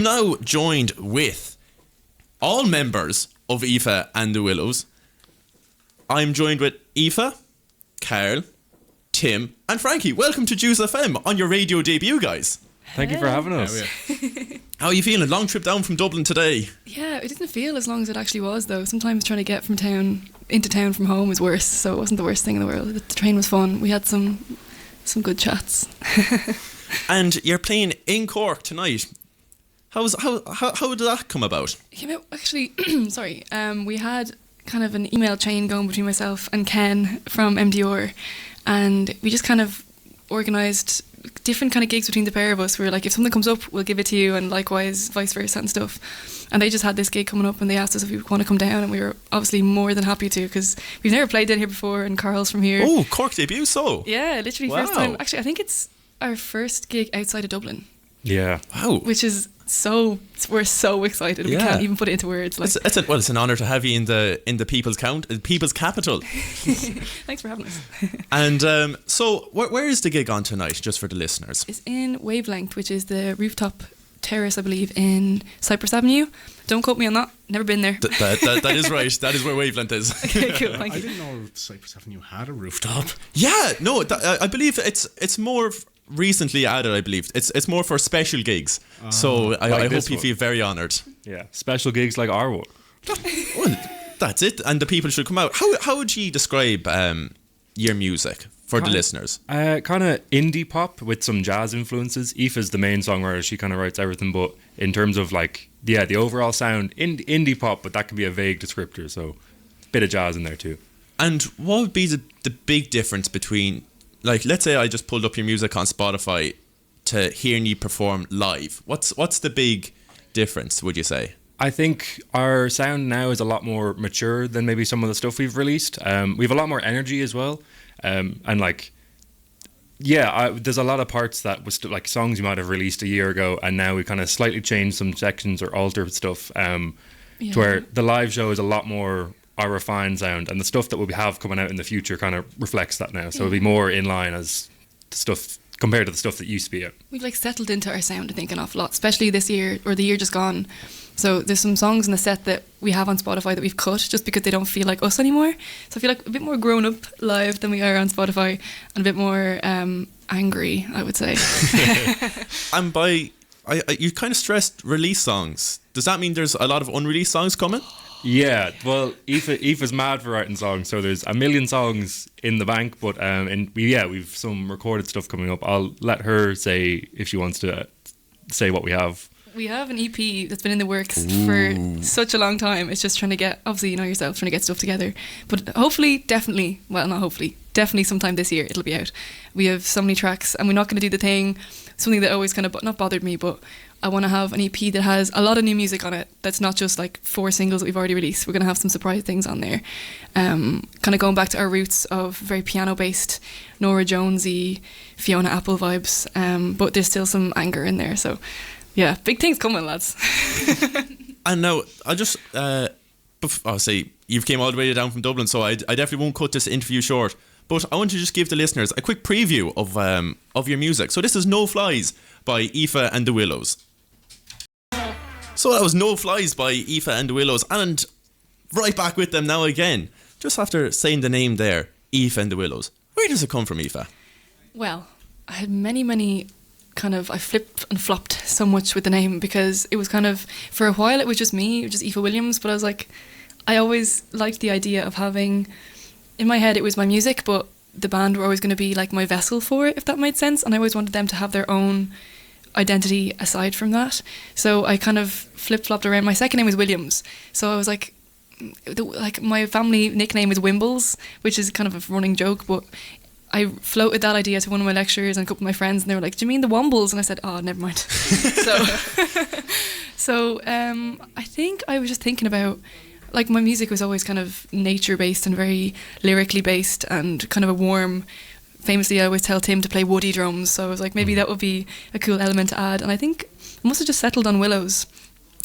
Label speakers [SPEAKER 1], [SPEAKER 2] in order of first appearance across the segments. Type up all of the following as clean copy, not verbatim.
[SPEAKER 1] Now joined with all members of Aoife and The Willows. I'm joined with Aoife, Carl, Tim and Frankie. Welcome to Juice FM on your radio debut, guys.
[SPEAKER 2] Thank you for having us.
[SPEAKER 1] How are you feeling? Long trip down from Dublin today.
[SPEAKER 3] Yeah, it didn't feel as long as it actually was though. Sometimes trying to get from town into town from home is worse, so it wasn't the worst thing in the world. The train was fun. We had some good chats.
[SPEAKER 1] And you're playing in Cork tonight. How did that come about?
[SPEAKER 3] You know, actually, sorry. We had kind of an email chain going between myself and Ken from MDR, and we just kind of organised different kind of gigs between the pair of us. We were like, if something comes up, we'll give it to you, and likewise, vice versa and stuff. And they just had this gig coming up, and they asked us if we want to come down, and we were obviously more than happy to, because we've never played down here before, and Carl's from here.
[SPEAKER 1] Oh, Cork debut, so?
[SPEAKER 3] Yeah, literally
[SPEAKER 1] Wow.
[SPEAKER 3] first time. Actually, I think it's our first gig outside of Dublin.
[SPEAKER 2] Yeah.
[SPEAKER 1] Wow.
[SPEAKER 3] Which is we're so excited. We can't even put it into words. Like,
[SPEAKER 1] it's an honour to have you in the people's capital.
[SPEAKER 3] Thanks for having us.
[SPEAKER 1] And so where is the gig on tonight, just for the listeners?
[SPEAKER 3] It's in Wavelength, which is the rooftop terrace, I believe, in Cypress Avenue. Don't quote me on that. Never been there.
[SPEAKER 1] That is right. That is where Wavelength is.
[SPEAKER 3] Okay, cool. Thank
[SPEAKER 4] I
[SPEAKER 3] you.
[SPEAKER 4] didn't know Cypress Avenue had a rooftop.
[SPEAKER 1] Yeah, no, I believe it's more recently added. I believe it's more for special gigs. So I hope you feel very honoured.
[SPEAKER 2] Yeah. Special gigs like our one.
[SPEAKER 1] Well, that's it, and the people should come out. How would you describe your music for the listeners?
[SPEAKER 2] Kind of indie pop with some jazz influences. Aoife's the main songwriter. She kind of writes everything, but in terms of the overall sound, indie pop, but that can be a vague descriptor. So a bit of jazz in there too. And
[SPEAKER 1] what would be the big difference between, like, let's say I just pulled up your music on Spotify to hearing you perform live? What's the big difference, would you say?
[SPEAKER 2] I think our sound now is a lot more mature than maybe some of the stuff we've released. We have a lot more energy as well. There's a lot of parts that was like songs you might have released a year ago, and now we kind of slightly changed some sections or altered stuff to where the live show is a lot more our refined sound, and the stuff that we have coming out in the future kind of reflects that now. So it'll be more in line as the stuff compared to the stuff that used to be out.
[SPEAKER 3] We've settled into our sound, I think, an awful lot, especially this year or the year just gone. So there's some songs in the set that we have on Spotify that we've cut just because they don't feel like us anymore. So I feel like a bit more grown up live than we are on Spotify, and a bit more angry, I would say.
[SPEAKER 1] And you kind of stressed release songs. Does that mean there's a lot of unreleased songs coming?
[SPEAKER 2] Yeah, well, Aoife's mad for writing songs, so there's a million songs in the bank, but we've some recorded stuff coming up. I'll let her say if she wants to say what we have.
[SPEAKER 3] We have an EP that's been in the works for such a long time. It's just trying to get, obviously, you know yourself, trying to get stuff together. But definitely sometime this year it'll be out. We have so many tracks, and we're not going to do something that always kind of not bothered me, but I want to have an EP that has a lot of new music on it. That's not just like 4 singles that we've already released. We're going to have some surprise things on there. Kind of going back to our roots of very piano-based, Norah Jonesy, Fiona Apple vibes. But there's still some anger in there. So, yeah, big things coming, lads.
[SPEAKER 1] And now, I just, I'll say, you've came all the way down from Dublin, so I definitely won't cut this interview short. But I want to just give the listeners a quick preview of your music. So this is No Flies by Aoife and The Willows. So that was No Flies by Aoife and The Willows, and right back with them now again. Just after saying the name there, Aoife and The Willows. Where does it come from, Aoife?
[SPEAKER 3] Well, I had many I flipped and flopped so much with the name, because it was kind of, for a while it was just me, just Aoife Williams, but I was like, I always liked the idea of having, in my head it was my music, but the band were always going to be like my vessel for it, if that made sense, and I always wanted them to have their own identity aside from that. So I kind of flip-flopped around. My second name was Williams, so I was like my family nickname is Wimbles, which is kind of a running joke, but I floated that idea to one of my lecturers and a couple of my friends, and they were like, do you mean the Wombles? And I said, oh, never mind. So I think I was just thinking about, like, my music was always kind of nature-based and very lyrically based, and kind of a warm, famously I always tell Tim to play woody drums, so I was like, maybe that would be a cool element to add. And I think I must have just settled on Willows.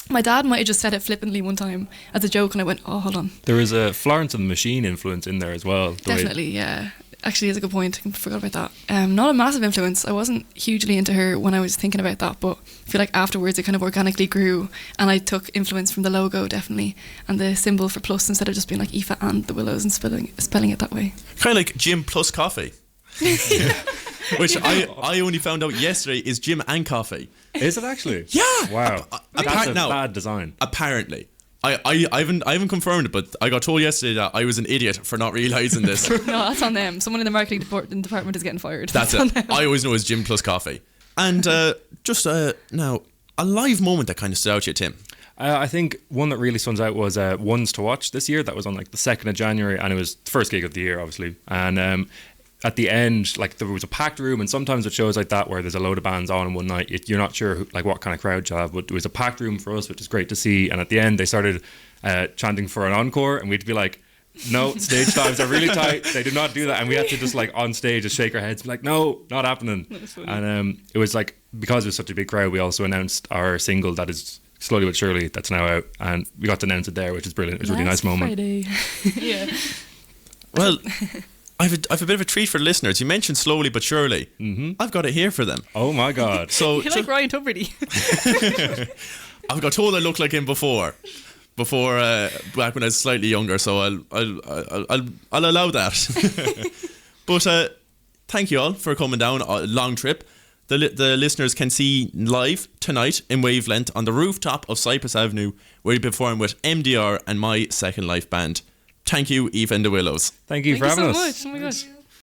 [SPEAKER 3] My dad might have just said it flippantly one time as a joke, and I went, oh, hold on.
[SPEAKER 2] There is a Florence and the Machine influence in there as well.
[SPEAKER 3] Definitely, yeah. actually is a good point. I forgot about that. Not a massive influence. I wasn't hugely into her when I was thinking about that, but I feel like afterwards it kind of organically grew, and I took influence from the logo definitely, and the symbol for plus instead of just being like Aoife and the Willows and spelling it that way.
[SPEAKER 1] Kind of like gym plus coffee. Which I only found out yesterday is gym and coffee.
[SPEAKER 2] Is it actually?
[SPEAKER 1] Yeah.
[SPEAKER 2] Wow. That's a bad design.
[SPEAKER 1] Apparently. I haven't confirmed it, but I got told yesterday that I was an idiot for not realising this.
[SPEAKER 3] No, that's on them. Someone in the marketing department is getting fired.
[SPEAKER 1] That's it. I always know it's gym plus coffee. And just now, a live moment that kind of stood out to you, Tim.
[SPEAKER 2] I think one that really stands out was Ones to Watch this year. That was on like the 2nd of January, and it was the first gig of the year, obviously. And at the end, like there was a packed room, and sometimes with shows like that where there's a load of bands on in one night, you're not sure like what kind of crowd you'll have, but it was a packed room for us, which is great to see. And at the end they started chanting for an encore, and we'd be like, no, stage times are really tight, they do not do that, and we had to just like on stage just shake our heads, be like, no, not happening. And it was like, because it was such a big crowd, we also announced our single that is Slowly But Surely, that's now out, and we got to announce it there, which is brilliant. It was a really nice moment.
[SPEAKER 3] Friday. Yeah.
[SPEAKER 1] Well, I've a bit of a treat for the listeners. You mentioned Slowly But Surely. Mm-hmm. I've got it here for them.
[SPEAKER 2] Oh my God.
[SPEAKER 1] So
[SPEAKER 3] You're like Ryan Tubridy.
[SPEAKER 1] I've got told I looked like him before back when I was slightly younger, so I'll allow that. But thank you all for coming down a long trip. The listeners can see live tonight in Wavelength on the rooftop of Cypress Avenue, where you perform with MDR and My Second Life band. Thank you, Aoife and the Willows.
[SPEAKER 2] Thank you for having us.
[SPEAKER 3] Thank you so much. Oh my gosh.